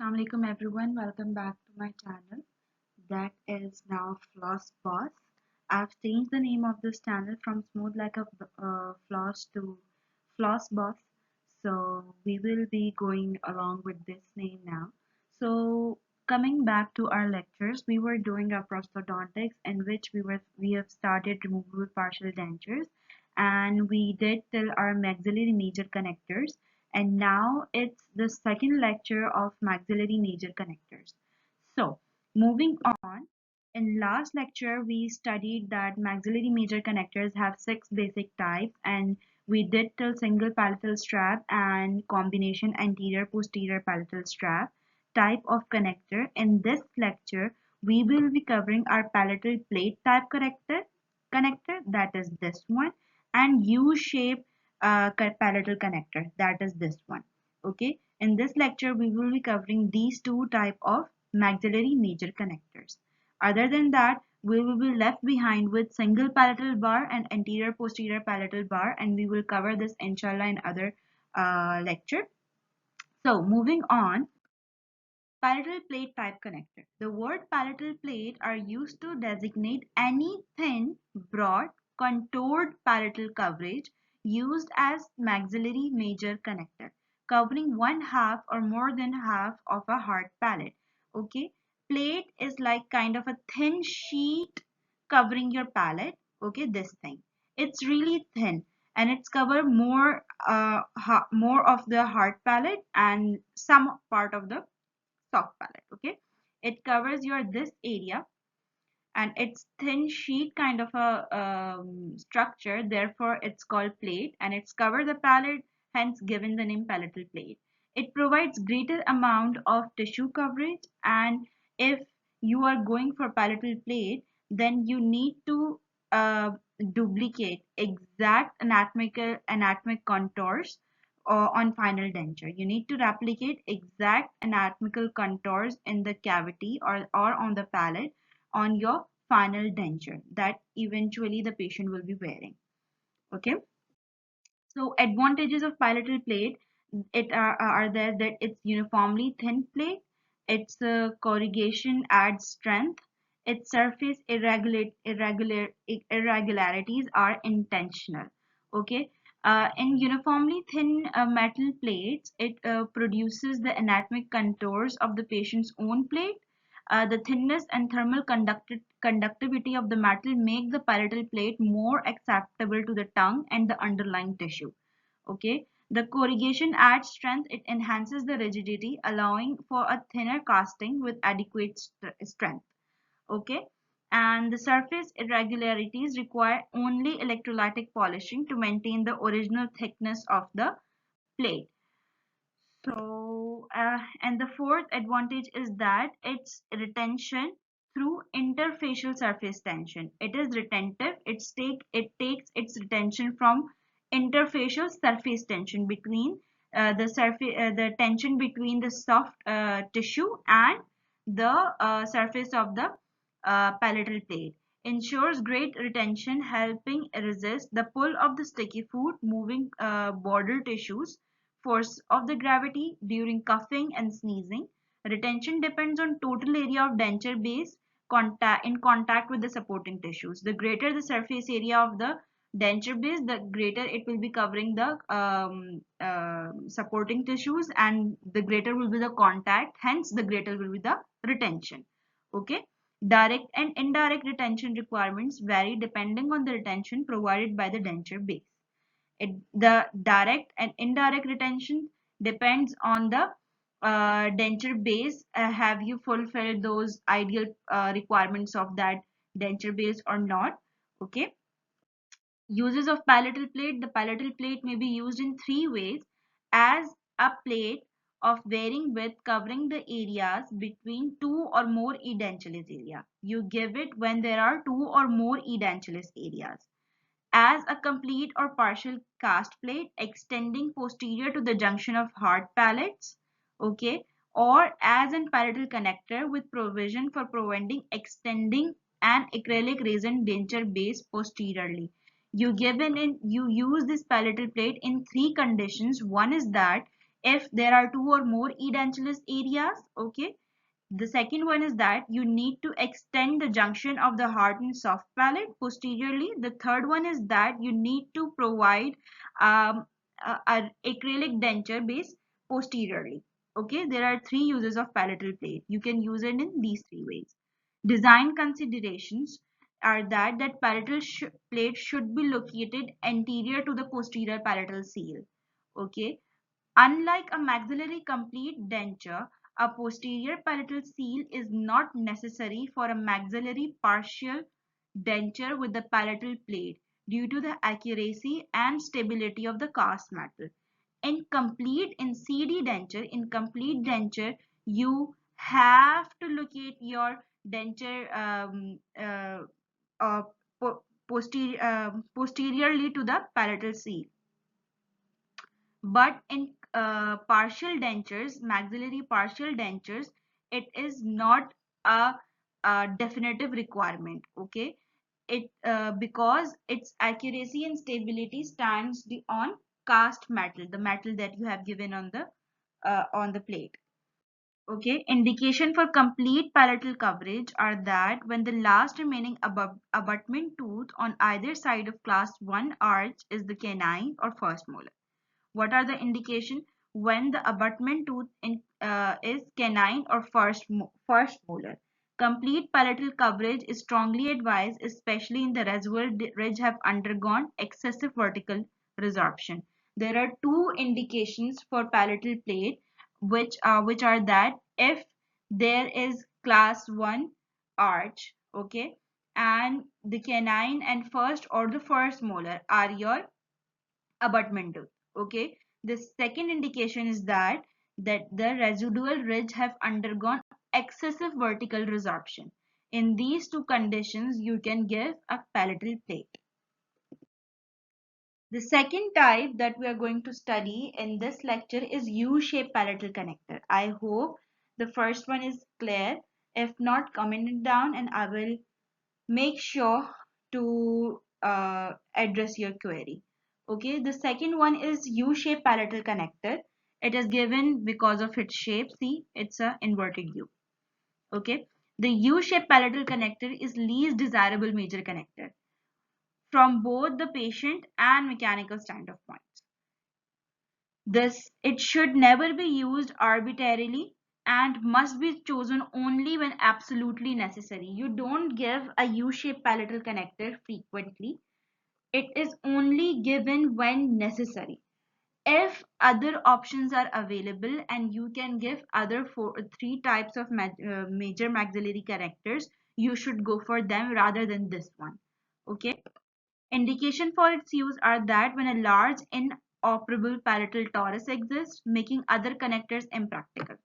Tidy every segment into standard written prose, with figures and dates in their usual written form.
Assalamualaikum everyone, welcome back to my channel that is now Floss Boss. I've changed the name of this channel from Smooth Like a Floss to Floss Boss. So we will be going along with this name now. So coming back to our lectures, we were doing our prosthodontics in which we have started removable partial dentures and we did till our maxillary major connectors, and now it's the second lecture of maxillary major connectors. So moving on, in last lecture we studied that maxillary major connectors have 6 basic types, and we did till single palatal strap and combination anterior posterior palatal strap type of connector. In this lecture we will be covering our palatal plate type connector, that is this one, and U-shaped palatal connector, that is this one. Okay, in this lecture we will be covering these two type of maxillary major connectors. Other than that, we will be left behind with single palatal bar and anterior posterior palatal bar, and we will cover this inshallah in other lecture. So moving on, palatal plate type connector. The word palatal plate are used to designate any thin, broad, contoured palatal coverage used as maxillary major connector, covering one half or more than half of a hard palate. Okay, plate is like kind of a thin sheet covering your palate. Okay, this thing. It's really thin and it's cover more of the hard palate and some part of the soft palette. Okay, it covers your this area and it's thin sheet kind of a structure, therefore it's called plate, and it's cover the palate, hence given the name palatal plate. It provides greater amount of tissue coverage, and if you are going for palatal plate, then you need to uh, duplicate exact anatomic contours on final denture. You need to replicate exact anatomical contours in the cavity or on the palate on your final denture that eventually the patient will be wearing. Okay, so advantages of palatal plate, it are there that it's uniformly thin plate, its corrugation adds strength, its surface irregularities are intentional. Okay, in uniformly thin metal plates, it produces the anatomic contours of the patient's own plate. The thinness and thermal conductivity of the metal make the palatal plate more acceptable to the tongue and the underlying tissue. Okay, the corrugation adds strength, it enhances the rigidity, allowing for a thinner casting with adequate strength. Okay, and the surface irregularities require only electrolytic polishing to maintain the original thickness of the plate. So, and the fourth advantage is that it's retention through interfacial surface tension. It is retentive. It takes its retention from interfacial surface tension between the tension between the soft tissue and the surface of the palatal plate. Ensures great retention, helping resist the pull of the sticky food, moving border tissues, force of the gravity during coughing and sneezing. Retention depends on total area of denture base in contact with the supporting tissues. The greater the surface area of the denture base, the greater it will be covering the supporting tissues, and the greater will be the contact, hence the greater will be the retention. Okay, direct and indirect retention requirements vary depending on the retention provided by the denture base. The direct and indirect retention depends on the denture base. Have you fulfilled those ideal requirements of that denture base or not? Okay. Uses of palatal plate. The palatal plate may be used in 3 ways: as a plate of varying width covering the areas between 2 or more edentulous area. You give it when there are 2 or more edentulous areas. As a complete or partial cast plate extending posterior to the junction of hard palates. Okay, or as in palatal connector with provision for preventing extending an acrylic resin denture base posteriorly. You use this palatal plate in 3 conditions. One is that if there are two or more edentulous areas. Okay. The second one is that you need to extend the junction of the hard and soft palate posteriorly. The third one is that you need to provide an acrylic denture base posteriorly. Okay, there are three uses of palatal plate. You can use it in these three ways. Design considerations are that palatal plate should be located anterior to the posterior palatal seal. Okay, unlike a maxillary complete denture, a posterior palatal seal is not necessary for a maxillary partial denture with the palatal plate due to the accuracy and stability of the cast metal. In complete denture, you have to locate your denture uh, posteriorly to the palatal seal. But in partial dentures, maxillary partial dentures, it is not a definitive requirement. Okay, it because its accuracy and stability stands on cast metal, the metal that you have given on the plate. Okay, indication for complete palatal coverage are that when the last remaining abutment tooth on either side of class 1 arch is the canine or first molar. What are the indication when the abutment tooth is canine or first molar? Complete palatal coverage is strongly advised, especially in the residual ridge have undergone excessive vertical resorption. There are two indications for palatal plate, which are that if there is class 1 arch, okay, and the canine and first or the first molar are your abutment tooth. Okay, the second indication is that the residual ridge have undergone excessive vertical resorption. In these two conditions, you can give a palatal plate. The second type that we are going to study in this lecture is U-shaped palatal connector. I hope the first one is clear. If not, comment it down and I will make sure to address your query. Okay, the second one is U-shaped palatal connector. It is given because of its shape. See, it's a inverted U. Okay, the U-shaped palatal connector is least desirable major connector from both the patient and mechanical standpoint. This it should never be used arbitrarily and must be chosen only when absolutely necessary. You don't give a U-shaped palatal connector frequently. It is only given when necessary. If other options are available and you can give other three types of major maxillary connectors, you should go for them rather than this one. Okay. Indication for its use are that when a large inoperable palatal torus exists, making other connectors impractical.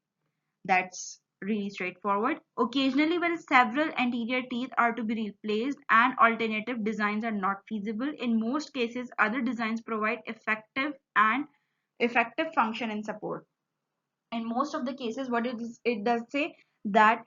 That's really straightforward. Occasionally, when several anterior teeth are to be replaced and alternative designs are not feasible, in most cases, other designs provide effective function and support. In most of the cases, what it does say that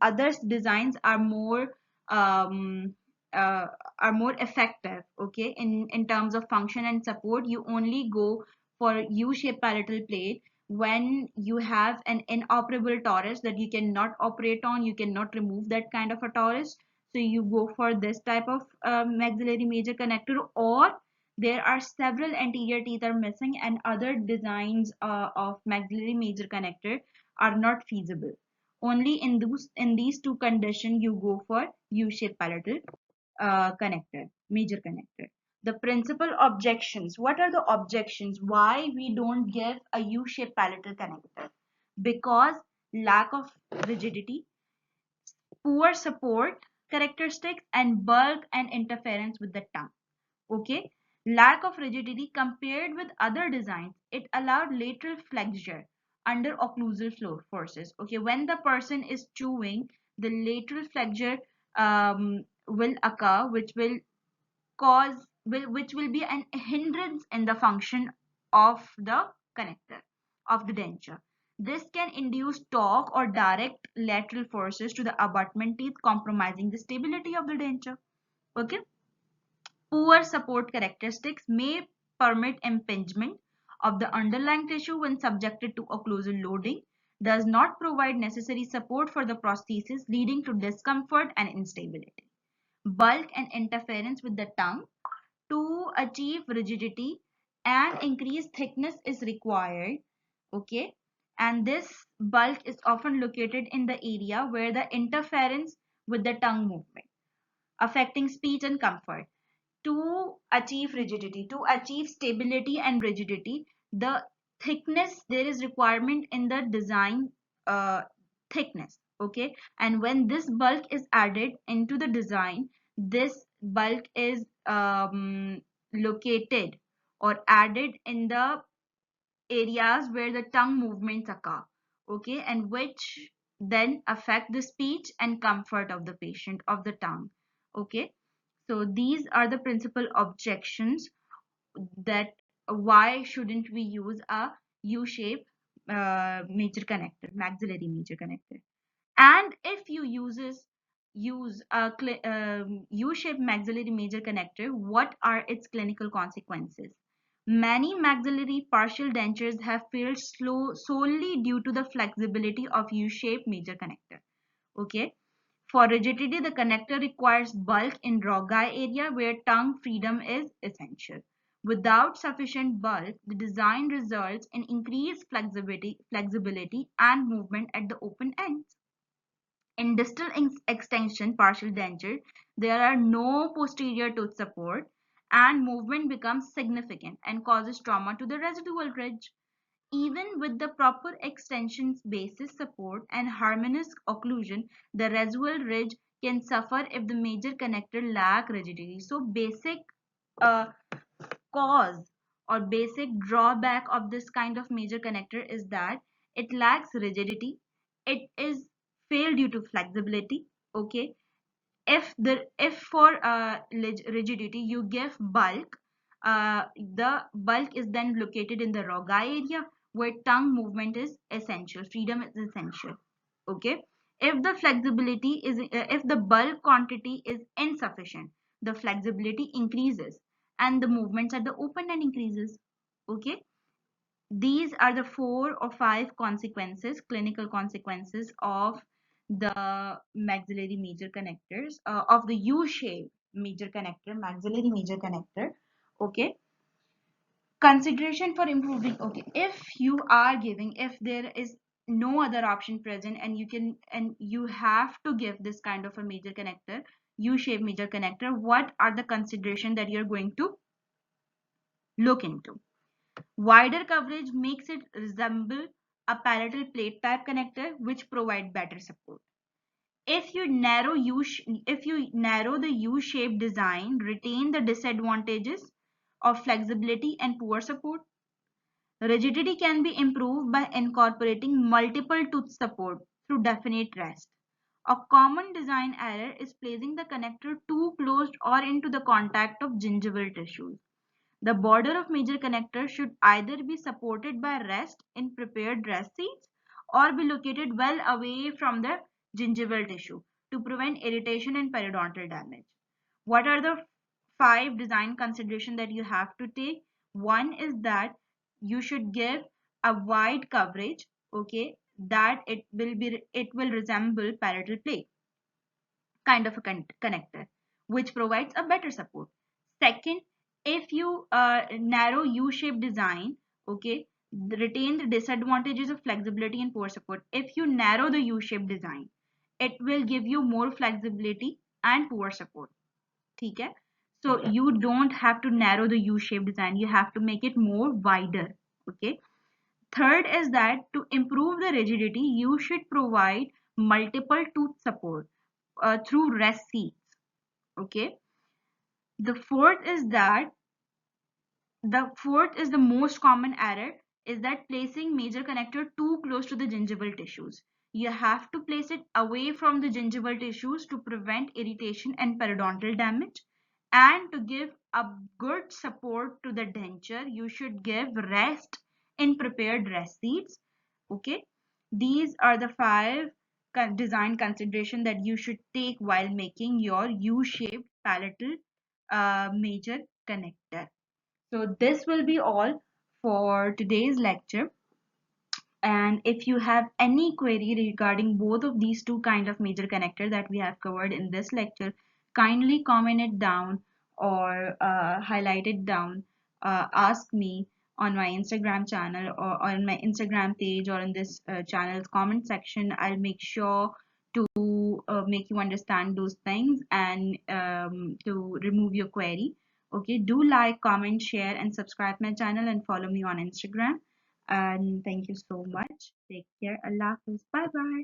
other designs um, uh, are more effective. Okay, in terms of function and support, you only go for U-shaped palatal plate when you have an inoperable torus that you cannot operate on, you cannot remove that kind of a torus. So you go for this type of maxillary major connector, or there are several anterior teeth are missing and other designs of maxillary major connector are not feasible. Only in these two conditions you go for U-shaped palatal connector, major connector. The principal objections. What are the objections? Why we don't give a U-shaped palatal connector? Because lack of rigidity, poor support characteristics, and bulk and interference with the tongue. Okay, lack of rigidity compared with other designs, it allowed lateral flexure under occlusal flow forces. Okay, when the person is chewing, the lateral flexure will occur, which will be an hindrance in the function of the connector of the denture. This can induce torque or direct lateral forces to the abutment teeth, compromising the stability of the denture. Okay. Poor support characteristics may permit impingement of the underlying tissue when subjected to occlusal loading, does not provide necessary support for the prosthesis, leading to discomfort and instability. Bulk and interference with the tongue. To achieve rigidity and increased thickness is required. Okay, and this bulk is often located in the area where the interference with the tongue movement, affecting speech and comfort. To achieve rigidity, to achieve stability and rigidity, the thickness, there is requirement in the design thickness. Okay, and when this bulk is added into the design, this bulk is located or added in the areas where the tongue movements occur. Okay, and which then affect the speech and comfort of the patient, of the tongue. Okay, so these are the principal objections that why shouldn't we use a U-shaped major connector, maxillary major connector. And if you use a U-shaped maxillary major connector, what are its clinical consequences? Many maxillary partial dentures have failed solely due to the flexibility of U-shaped major connector. Okay. For rigidity, the connector requires bulk in rogui area where tongue freedom is essential. Without sufficient bulk, the design results in increased flexibility and movement at the open ends. In distal extension partial denture, there are no posterior tooth support and movement becomes significant and causes trauma to the residual ridge. Even with the proper extensions basis support and harmonious occlusion, the residual ridge can suffer if the major connector lack rigidity. So basic uh, cause or basic drawback of this kind of major connector is that it lacks rigidity. It is failed due to flexibility. Okay, if for rigidity you give bulk, the bulk is then located in the rogui area where tongue movement is essential, freedom is essential. Okay, if the flexibility is if the bulk quantity is insufficient, the flexibility increases and the movements at the open end increases. Okay, these are the 4 or 5 consequences, clinical consequences of the maxillary major connectors, of the U-shaped major connector, maxillary major connector. Okay. Consideration for improving. Okay. If you are giving, if there is no other option present and you have to give this kind of a major connector, U-shaped major connector, what are the consideration that you're going to look into? Wider coverage makes it resemble a palatal plate type connector which provide better support. If you narrow the U-shaped design, retain the disadvantages of flexibility and poor support. Rigidity can be improved by incorporating multiple tooth support through definite rest. A common design error is placing the connector too close or into the contact of gingival tissues. The border of major connector should either be supported by rest in prepared rest seats or be located well away from the gingival tissue to prevent irritation and periodontal damage. What are the 5 design considerations that you have to take? One is that you should give a wide coverage, okay, that it will resemble parietal plate kind of a connector, which provides a better support. Second, if you narrow U-shaped design, okay, retain the disadvantages of flexibility and poor support. If you narrow the U-shaped design, it will give you more flexibility and poor support. Okay? So you don't have to narrow the U-shaped design. You have to make it more wider. Okay. Third is that to improve the rigidity, you should provide multiple tooth support through rest seats. Okay. The fourth is that the most common error is that placing major connector too close to the gingival tissues. You have to place it away from the gingival tissues to prevent irritation and periodontal damage. And to give a good support to the denture, you should give rest in prepared rest seats. Okay. These are the 5 design consideration that you should take while making your U-shaped palatal major connector. So this will be all for today's lecture. And if you have any query regarding both of these two kind of major connector that we have covered in this lecture, kindly comment it down or highlight it down. Ask me on my Instagram channel or on my Instagram page or in this channel's comment section. I'll make sure to make you understand those things and to remove your query. Okay, do like, comment, share, and subscribe my channel and follow me on Instagram. And thank you so much. Take care. Allah Hafiz. Bye bye.